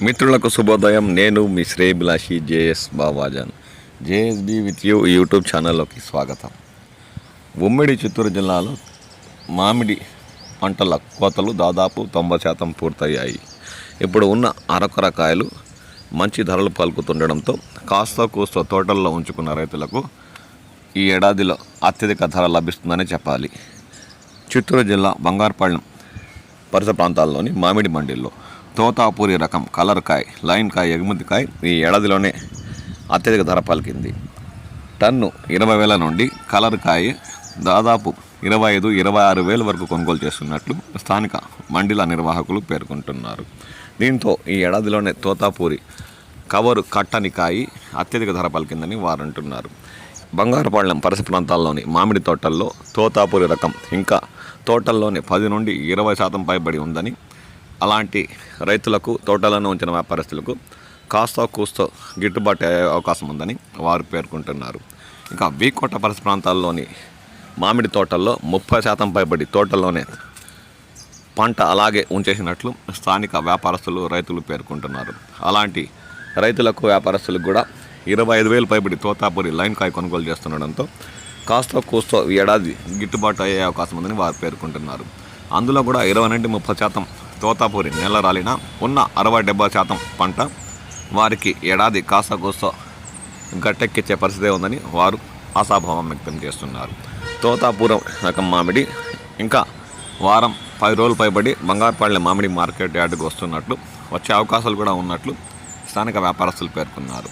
మిత్రులకు శుభోదయం. నేను మీ శ్రేయభిలాషి JS Babajan. JSB with you YouTube ఛానల్లోకి స్వాగతం. ఉమ్మడి చిత్తూరు జిల్లాలో మామిడి పంటల కోతలు దాదాపు 90% పూర్తయ్యాయి. ఇప్పుడు ఉన్న అరకొర కాయలు మంచి ధరలు పలుకుతుండడంతో కాస్త కూస్తో తోటల్లో ఉంచుకున్న రైతులకు ఈ ఏడాదిలో అత్యధిక ధర లభిస్తుందని చెప్పాలి. చిత్తూరు జిల్లా బంగారుపాళ్యం పరిసర ప్రాంతాల్లోని మామిడి మండీల్లో తోతాపూరి రకం కలర్ కాయ్, లైన్ కాయ్, ఎగుమతి కాయ్ ఈ ఏడాదిలోనే అత్యధిక ధర పలికింది. టన్ను 20,000 నుండి కలర్ కాయ దాదాపు 25-26,000 వరకు కొనుగోలు చేస్తున్నట్లు స్థానిక మండీల నిర్వాహకులు పేర్కొంటున్నారు. దీంతో ఈ ఏడాదిలోనే తోతాపూరి కవరు కట్టని కాయి అత్యధిక ధర పలికిందని వారు అంటున్నారు. బంగారుపాళ్యం పరిసర ప్రాంతాల్లోని మామిడి తోటల్లో తోతాపూరి రకం ఇంకా తోటల్లోనే 10 నుండి 20% పైబడి ఉందని, అలాంటి రైతులకు తోటలను ఉంచిన వ్యాపారస్తులకు కాస్త కూస్తో గిట్టుబాటు అయ్యే అవకాశం ఉందని వారు పేర్కొంటున్నారు. ఇంకా వీకోట పరిసర ప్రాంతాల్లోని మామిడి తోటల్లో 30% పైబడి తోటల్లోనే పంట అలాగే ఉంచేసినట్లు స్థానిక వ్యాపారస్తులు రైతులు పేర్కొంటున్నారు. అలాంటి రైతులకు వ్యాపారస్తులకు కూడా 25,000 పైబడి తోతాపూరి లైన్ కాయ కొనుగోలు చేస్తుండడంతో కాస్త కూస్తో ఏడాది గిట్టుబాటు అయ్యే అవకాశం ఉందని వారు పేర్కొంటున్నారు. అందులో కూడా 20 నుండి 30% తోతాపూరి నెల రాలిన ఉన్న 60-70% పంట వారికి ఏడాది కాస్త కూస్తో గట్టెక్కిచ్చే పరిస్థితి ఉందని వారు ఆశాభావం వ్యక్తం చేస్తున్నారు. తోతాపూరం రకం మామిడి ఇంకా వారం 10 రోజులు పైబడి బంగారుపాళ్యం మామిడి మార్కెట్ యార్డుకు వస్తున్నట్లు, వచ్చే అవకాశాలు కూడా ఉన్నట్లు స్థానిక వ్యాపారస్తులు పేర్కొన్నారు.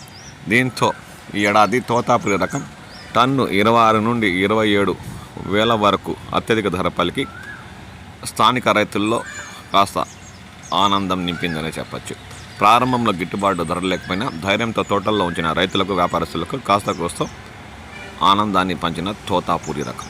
దీంతో ఈ ఏడాది తోతాపూరి రకం టన్ను 26 నుండి 27,000 వరకు అత్యధిక ధర పలికి స్థానిక రైతుల్లో కాస్త ఆనందం నింపిందనే చెప్పచ్చు. ప్రారంభంలో గిట్టుబాటు ధర లేకపోయినా ధైర్యంతో తోటల్లో ఉంచిన రైతులకు వ్యాపారస్తులకు కాస్త కోస్తో ఆనందాన్ని పంచిన తోతాపూరి రకం.